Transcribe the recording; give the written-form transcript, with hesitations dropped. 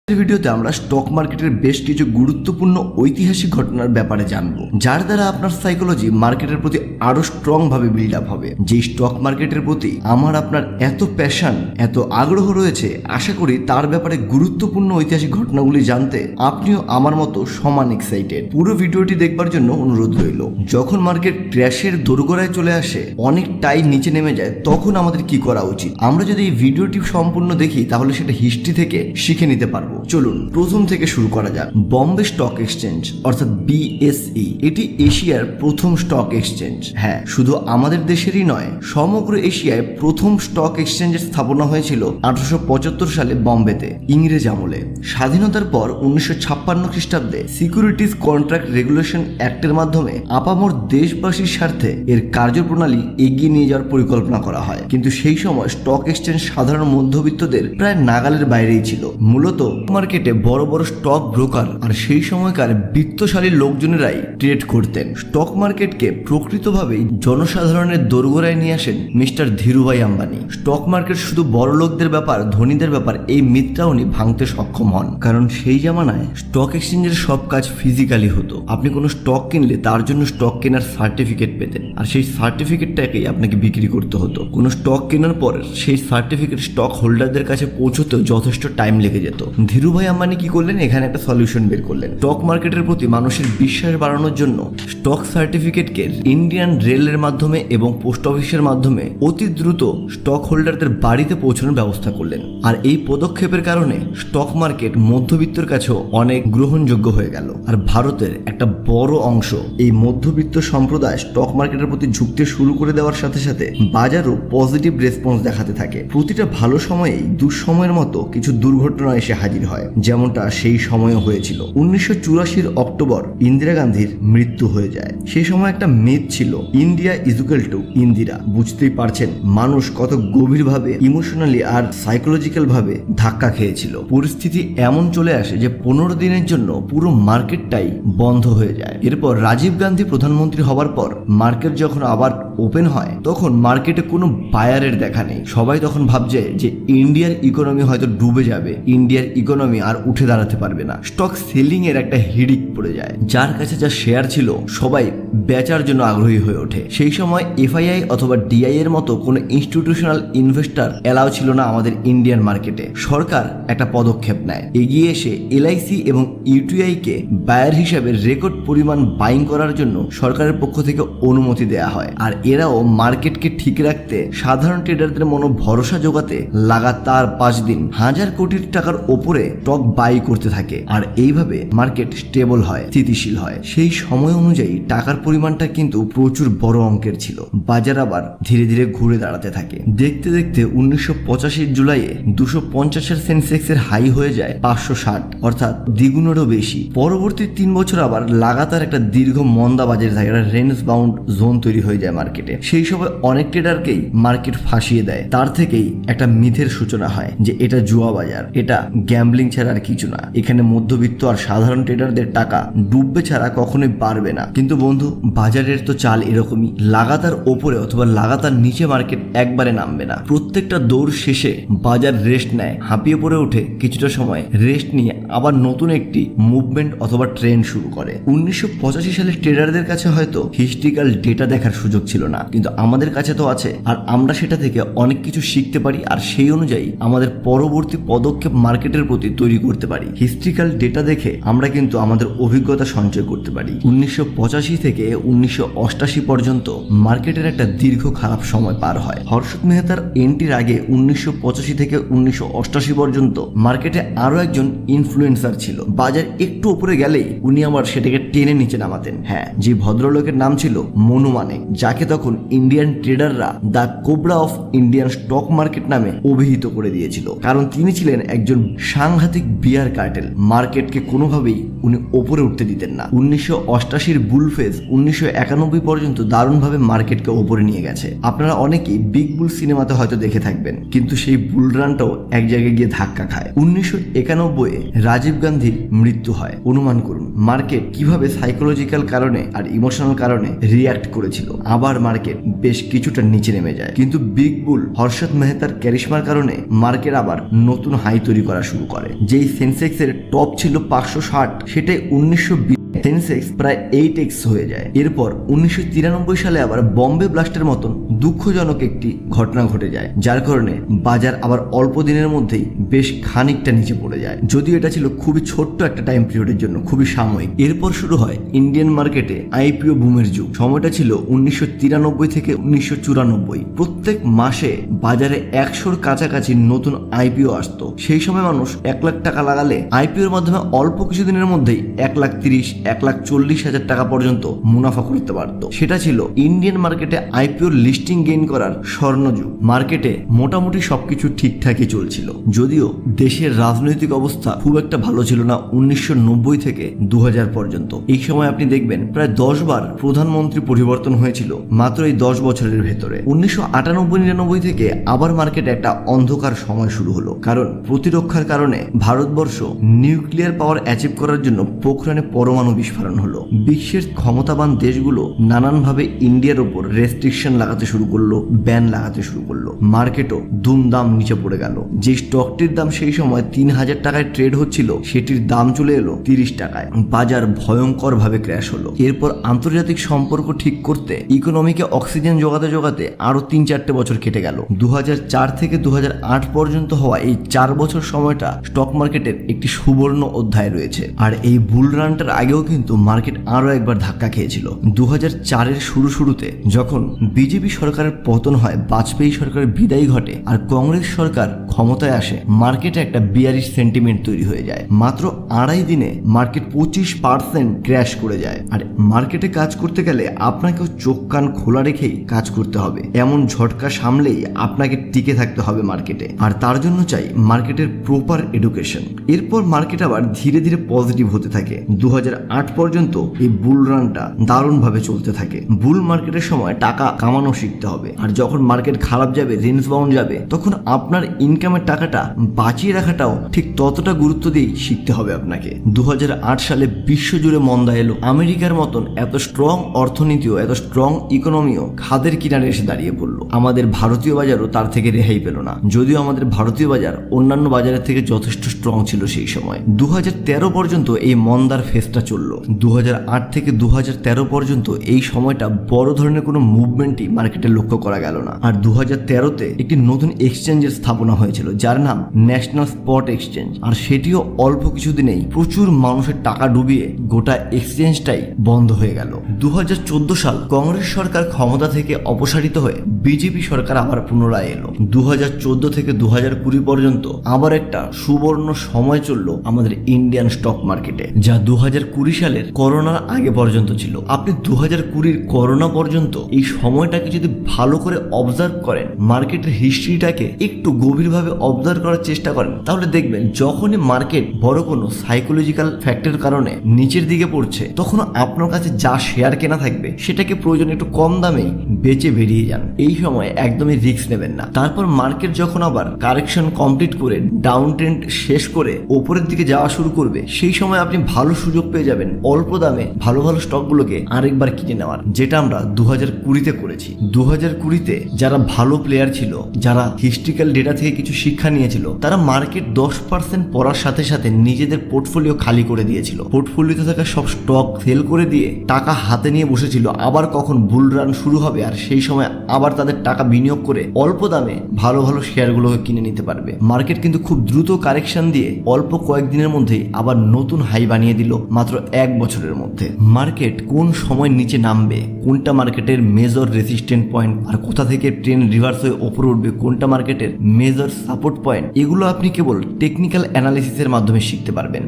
ভিডিওতে আমরা স্টক মার্কেটের বেশ কিছু গুরুত্বপূর্ণ ঐতিহাসিক ঘটনার ব্যাপারে জানবো, যার দ্বারা আপনার সাইকোলজি মার্কেটের প্রতি আরো স্ট্রং ভাবে বিল্ড আপ হবে। যে স্টক মার্কেটের প্রতি আপনার এত প্যাশন, এত আগ্রহ রয়েছে, আশা করি তার ব্যাপারে গুরুত্বপূর্ণ ঐতিহাসিক ঘটনাগুলি জানতে আপনিও আমার মতো সমান এক্সাইটেড। পুরো ভিডিওটি দেখবার জন্য অনুরোধ রইল। যখন মার্কেট ক্র্যাশের দোরগোড়ায় চলে আসে, অনেকটাই নিচে নেমে যায়, তখন আমাদের কি করা উচিত? আমরা যদি এই ভিডিওটি সম্পূর্ণ দেখি তাহলে সেটা হিস্ট্রি থেকে শিখে নিতে পারবো। চলুন প্রথম থেকে শুরু করা যাক। বম্বে স্টক এক্সচেঞ্জ অর্থাৎ বিএসই, এটি এশিয়ার প্রথম স্টক এক্সচেঞ্জ। হ্যাঁ, শুধু আমাদের দেশেরই নয়, সমগ্র এশিয়ায় প্রথম স্টক এক্সচেঞ্জের স্থাপনা হয়েছিল 1875 সালে বম্বেতে, ইংরেজ আমলে। স্বাধীনতার পর 1956 খ্রিস্টাব্দে সিকিউরিটিজ কন্ট্রাক্ট রেগুলেশন অ্যাক্টের মাধ্যমে আপামর দেশবাসীর স্বার্থে এর কার্যপ্রণালী এগিয়ে নিয়ে যাওয়ার পরিকল্পনা করা হয়। কিন্তু সেই সময় স্টক এক্সচেঞ্জ সাধারণ মধ্যবিত্তদের প্রায় নাগালের বাইরেই ছিল। মূলত মার্কেটে বড় বড় স্টক ব্রোকার আর সেই সময়কার বিত্তশালী লোকজনেরাই ট্রেড করতেন। স্টক মার্কেটকে প্রকৃতভাবেই জনসাধারণের দোরগোড়ায় নিয়ে আসেন mister Dhirubhai Ambani. Stock market শুধু বড় লোকদের ব্যাপার, ধনীদের ব্যাপার, এই মিথটা উনি ভাঙতে সক্ষম হন। কারণ সেই জামানায় স্টক এক্সচেঞ্জের সব কাজ ফিজিক্যালি হতো। আপনি কোনো স্টক কিনলে তার জন্য স্টক কেনার সার্টিফিকেট পেতেন, আর সেই সার্টিফিকেটটাকেই আপনাকে বিক্রি করতে হতো। কোনো স্টক কেনার পর সেই সার্টিফিকেট স্টক হোল্ডারদের কাছে পৌঁছতেও যথেষ্ট টাইম লেগে যেত। ধীরুভাই আম্বানি কি করলেন? এখানে একটা সলিউশন বের করলেন। স্টক মার্কেটের প্রতি মানুষের বিশ্বাস বাড়ানোর জন্য স্টক সার্টিফিকেটকে ইন্ডিয়ান রেলের মাধ্যমে এবং পোস্ট অফিসের মাধ্যমে অতি দ্রুত স্টক হোল্ডারদের বাড়িতে পৌঁছানোর ব্যবস্থা করলেন। আর এই পদক্ষেপের কারণে স্টক মার্কেট মধ্যবিত্তের কাছেও অনেক গ্রহণযোগ্য হয়ে গেল। আর ভারতের একটা বড় অংশ এই মধ্যবিত্ত সম্প্রদায় স্টক মার্কেটের প্রতি ঝুঁকতে শুরু করে দেওয়ার সাথে সাথে বাজারও পজিটিভ রেসপন্স দেখাতে থাকে। প্রতিটা ভালো সময়েই দুঃসময়ের মতো কিছু দুর্ঘটনা এসে হাজির হয়, যেমনটা সেই সময়ে হয়েছিল। 1984 অক্টোবর ইন্দিরা গান্ধীর মৃত্যু হয়ে যায়। সেই সময় একটা মিথ ছিল, ইন্ডিয়া ইজুকাল টু ইন্দিরা। বুঝতেই পারছেন মানুষ কত গভীরভাবে ইমোশনালি আর সাইকোলজিক্যাল ভাবে ধাক্কা খেয়েছিল। পরিস্থিতি এমন চলে আসে যে 15 দিনের জন্য পুরো মার্কেটটাই বন্ধ হয়ে যায়। এরপর রাজীব গান্ধী প্রধানমন্ত্রী হওয়ার পর মার্কেট যখন আবার ওপেন হয়, তখন মার্কেটে কোনো বায়ারের দেখা নেই। সবাই তখন ভাবছে যে ইন্ডিয়ার ইকোনমি হয়তো ডুবে যাবে, ইন্ডিয়ার ইকোনমি আর উঠে দাঁড়াতে পারবে না। স্টক সেলিং এর একটা হিডিক পড়ে যায়। যার কাছে যা শেয়ার ছিল সবাই বেচার জন্য আগ্রহী হয়ে ওঠে। সেই সময় এফআইআই অথবা ডিআই এর মতো কোনো ইনস্টিটিউশনাল ইনভেস্টর এলাও ছিল না আমাদের ইন্ডিয়ান মার্কেটে। সরকার একটা পদক্ষেপ নেয়, এগিয়ে এসে এলআইসি এবং ইউটিআই কে বায়ার হিসাবে রেকর্ড পরিমাণ বাইং করার জন্য সরকারের পক্ষ থেকে অনুমতি দেওয়া হয়। আর এরাও মার্কেটকে ঠিক রাখতে, সাধারণ ট্রেডারদের মনে ভরসা জোগাতে লাগাতার 5 দিন হাজার কোটি টাকার ওপরে স্টক বাই করতে থাকে। আর এইভাবে মার্কেট স্টেবল হয়, স্থিতিশীল হয়। সেই সময় অনুযায়ী টাকার পরিমাণটা কিন্তু প্রচুর বড় অঙ্কের ছিল। বাজার আবার ধীরে ধীরে ঘুরে দাঁড়াতে থাকে। দেখতে দেখতে 1985 জুলাইয়ে 250 সেন্সেক্সের হাই হয়ে যায় 560, অর্থাৎ দ্বিগুণেরও বেশি। পরবর্তী 3 বছর আবার লাগাতার একটা দীর্ঘ মন্দা বাজারে থাকে, একটা রেঞ্জ বাউন্ড জোন তৈরি হয়ে যায় মার্কেটে। সেই সময় অনেক ট্রেডারকেই মার্কেট ফাঁসিয়ে দেয়। তার থেকেই একটা মিথের সূচনা হয় যে এটা জুয়া বাজার, এটা গ্যাম্বলিং ছাড়া আর কিছু না, এখানে মধ্যবিত্ত আর সাধারণ ট্রেডারদের টাকা ডুববে ছাড়া কখনোই পারবে না। কিন্তু বন্ধু, বাজারের তো চাল এরকমই, লাগাতার ওপরে অথবা লাগাতার নিচে মার্কেট একবারে নামবে না। প্রত্যেকটা দৌড় শেষে বাজার রেস্ট নেয়, হাঁপিয়ে পড়ে ওঠে, কিছুটা সময় রেস্ট নিয়ে আবার নতুন একটি মুভমেন্ট অথবা ট্রেন্ড শুরু করে। 1985 সালে ট্রেডারদের কাছে হয়তো হিস্ট্রিক্যাল ডেটা দেখার সুযোগ ছিল না, কিন্তু আমাদের কাছে তো আছে। আর আমরা সেটা থেকে অনেক কিছু শিখতে পারি, আর সেই অনুযায়ী আমাদের পরবর্তী পদক্ষেপ মার্কেটের প্রতি তৈরি করতে পারি। হিস্ট্রিক্যাল ডেটা দেখে আমরা কিন্তু আমাদের অভিজ্ঞতা সঞ্চয় করতে পারি। 1985 থেকে 1988 পর্যন্ত মার্কেটের একটা দীর্ঘ খারাপ সময় পার হয়। হর্ষদ মেহতার এন্ট্রির আগে 1985 থেকে 1988 পর্যন্ত মার্কেটে আরো একজন ইনফ্লুয়েন্সার ছিল। বাজার একটু উপরে গেলেই উনি আমার সেটাকে টেনে নিচে নামাতেন। হ্যাঁ, যে ভদ্রলোকের নাম ছিল মনু মানেক, যাকে তখন ইন্ডিয়ান ট্রেডাররা the cobra of Indian stock market নামে অভিহিত করে দিয়েছিল। কারণ তিনি ছিলেন একজন সাংঘাতিক বিয়ার কার্টেল। মার্কেটকে কোনোভাবেই উনি ওপরে উঠতে দিতেন না। 1988 বুলফেজ 1991 পর্যন্ত দারুণভাবে মার্কেটকে ওপরে নিয়ে গেছে। আপনারা অনেকেই বিগ বুল সিনেমাতে হয়তো দেখে থাকবেন, কিন্তু সেই বুল রানটাও এক জায়গায় গিয়ে ধাক্কা খায়। 1991 রাজীব গান্ধীর মৃত্যু হয়। অনুমান করুন মার্কেট কিভাবে সাইকোলজিক্যাল কারণে আর ইমোশনাল কারণে রিয়াক্ট করেছিল। আবার মার্কেট বেশ কিছুটা নিচে নেমে যায়, কিন্তু বিগ বুল হর্ষদ মেহতার ক্যারিশমার কারণে মার্কেট আবার নতুন হাই তৈরি করা শুরু করে। হয়। যেই সেন্সেক্সের টপ ছিল 560, সেটাই 1920 সেন্সেক্স প্রায় 8x হয়ে যায়। এরপর 1993 সালে আবার বম্বে ব্লাস্টের মতন দুঃখজনক একটি ঘটনা ঘটে যায়, যার কারণে বাজার আবার অল্প দিনের মধ্যেই বেশ খানিকটা নিচে পড়ে যায়। যদিও এটা ছিল খুবই ছোট্ট একটা টাইম পিরিয়ডের জন্য, খুবই সাময়িক। এরপর শুরু হয় ইন্ডিয়ান মার্কেটে আইপিও বুমের যুগ। সময়টা ছিল 1993 থেকে 1994। প্রত্যেক মাসে বাজারে 100-র কাছাকাছি নতুন আইপিও আসতো। সেই সময় মানুষ 1 লাখ টাকা লাগালে আইপিওর মাধ্যমে অল্প কিছুদিনের মধ্যেই 1,30,000 1,40,000 টাকা পর্যন্ত মুনাফা করতে পারত। সেটা ছিল ইন্ডিয়ান মার্কেটে আইপিওর লিস্টিং গেইন করার স্বর্ণযুগ। মার্কেটে মোটামুটি সবকিছু ঠিকঠাকই চলছিল, যদিও দেশের রাজনৈতিক অবস্থা খুব একটা ভালো ছিল না 1990 থেকে 2000 পর্যন্ত। এই সময় আপনি দেখবেন প্রায় 10 বার প্রধানমন্ত্রী পরিবর্তন হয়েছিল মাত্র এই 10 বছরের ভেতরে। 1998-99 থেকে আবার মার্কেটে একটা অন্ধকার সময় শুরু হলো, কারণ প্রতিরক্ষার কারণে ভারতবর্ষ নিউক্লিয়ার পাওয়ার অ্যাচিভ করার জন্য পোখরানে পরমাণু বিস্ফোরণ হলো। বিশ্বের ক্ষমতাবান দেশগুলো নানানভাবে ইন্ডিয়ার উপর রেস্ট্রিকশন লাগাতে শুরু করলো, ব্যান লাগাতে শুরু করলো। মার্কেটও দুমদাম নিচে পড়ে গেল। যে স্টকটির দাম সেই সময় 3000 টাকায় ট্রেড হচ্ছিল, সেটির দাম চলে এলো 30 টাকায়। বাজার ভয়ঙ্কর ভাবে ক্র্যাশ হলো। এরপর আন্তর্জাতিক সম্পর্ক ঠিক করতে ইকোনমিকে অক্সিজেন যোগাতে যোগাতে আরো 3-4টে বছর কেটে গেল। 2004 থেকে 2008 পর্যন্ত হওয়া এই 4 বছর সময়টা স্টক মার্কেটের একটি সুবর্ণ অধ্যায় রয়েছে। আর এই বুল রানটার আগেও কিন্তু মার্কেট আরো একবার ধাক্কা খেয়েছিল। 2004-এর শুরুতে যখন বিজেপি সরকারের পতন হয়, বাজপেয়ী সরকারের বিদায় ঘটে আর কংগ্রেস সরকার ক্ষমতায় আসে, মার্কেটে একটা বিয়ারিশ সেন্টিমেন্ট তৈরি হয়ে যায়। মাত্র 2.5 দিনে মার্কেট 25% ক্র্যাশ করে যায়। আর মার্কেটে কাজ করতে গেলে আপনাকেও চোখ কান খোলা রেখেই কাজ করতে হবে। এমন ঝটকা সামলেই আপনাকে টিকে থাকতে হবে মার্কেটে। আর তার জন্য চাই মার্কেটের প্রপার এডুকেশন। এরপর মার্কেট আবার ধীরে ধীরে পজিটিভ হতে থাকে। 2008 পর্যন্ত এই বুল রানটা দারুণভাবে চলতে থাকে। বুল মার্কেটের সময় টাকা কামানো শিখতে হবে, আর যখন মার্কেট খারাপ যাবে, রেঞ্জ বাউন্ড যাবে, তখন আপনার ইনকামের টাকাটা বাঁচিয়ে রাখাটাও ঠিক ততটা গুরুত্ব দিয়েই শিখতে হবে আপনাকে। 2008 সালে বিশ্বজুড়ে মন্দা এলো। আমেরিকার মতন এত স্ট্রং অর্থনীতিও, এত স্ট্রং ইকোনমিও খাদের কিনারে এসে দাঁড়িয়ে পড়লো। আমাদের ভারতীয় বাজারও তার থেকে রেহাই পেল না, যদিও আমাদের ভারতীয় বাজার অন্যান্য বাজারের থেকে যথেষ্ট স্ট্রং ছিল সেই সময়। 2013 পর্যন্ত এই মন্দার ফেসটা চললো। 2008 থেকে 2013 পর্যন্ত এই সময়টা বড় ধরনের কোনো মুভমেন্টই মার্কেটে লক্ষ্য করা গেল না। আর 2013-তে একটি নতুন এক্সচেঞ্জের স্থাপনা হয়েছিল, যার নাম ন্যাশনাল স্পট এক্সচেঞ্জ। আর সেটিও অল্প কিছুদিনেই প্রচুর মানুষের টাকা ডুবিয়ে গোটা এক্সচেঞ্জটাই বন্ধ হয়ে গেল। 2014 সাল কংগ্রেস সরকার ক্ষমতা থেকে অপসারিত হয়ে বিজেপি সরকার আবার পুনরায় এলো। 2014 থেকে 2020 পর্যন্ত আবার একটা সুবর্ণ সময় চললো আমাদের ইন্ডিয়ান স্টক মার্কেটে, যা 2020 সালের করোনার আগে পর্যন্ত ছিল। আপনি 2020 করোনা পর্যন্ত এই সময়টাকে যদি ভালো করে অবজার্ভ করেন, মার্কেটের হিস্ট্রিটাকে একটু গভীরভাবে অবজার্ভ করার চেষ্টা করেন, তাহলে দেখবেন যখনই মার্কেট বড় কোনো সাইকোলজিক্যাল ফ্যাক্টরের কারণে নিচের দিকে পড়ছে, তখন আপনার কাছে যা শেয়ার কেনা থাকবে সেটাকে প্রয়োজন একটু কম দামেই বেচে বেরিয়ে যান। এই সময় একদমই রিস্ক নেবেন না। তারপর মার্কেট যখন আবার কারেকশন কমপ্লিট করে ডাউন ট্রেন্ড শেষ করে ওপরের দিকে যাওয়া শুরু করবে, সেই সময় আপনি ভালো সুযোগ পেয়ে যাবেন অল্প দামে ভালো ভালো স্টকগুলোকে আরেকবার কিনে নেওয়ার, যেটা আমরা 2020-তে করেছি। 2020-তে যারা ভালো প্লেয়ার ছিল, যারা হিস্ট্রিক্যাল ডেটা থেকে কিছু শিক্ষা নিয়েছিল, তারা মার্কেট 10% পড়ার সাথে সাথে নিজেদের পোর্টফোলিও খালি করে দিয়েছিল। পোর্টফোলিওতে থাকা সব স্টক সেল করে দিয়ে টাকা হাতে নিয়ে বসেছিল আবার কখন বুল রান শুরু হবে, আর সেই সময় আবার তাদের টাকা বিনিয়োগ করে অল্প দামে ভালো ভালো শেয়ারগুলোকে কিনে নিতে পারবে। মার্কেট কিন্তু খুব দ্রুত কারেকশন দিয়ে অল্প কয়েকদিনের মধ্যেই আবার নতুন হাই বানিয়ে দিল মাত্র 1 বছরের মধ্যে। মার্কেট কোন সময় নিচে নামবে, কোনটা মার্কেটের মেজর রেসিস্ট্যান্ট পয়েন্ট, আর কোথা থেকে ট্রেন্ড রিভার্স হয়ে ওপরে উঠবে, কোনটা মার্কেটের মেজর সাপোর্ট পয়েন্ট, এগুলো আপনি কেবল টেকনিক্যাল অ্যানালিসিসের মাধ্যমে শিখতে পারবেন।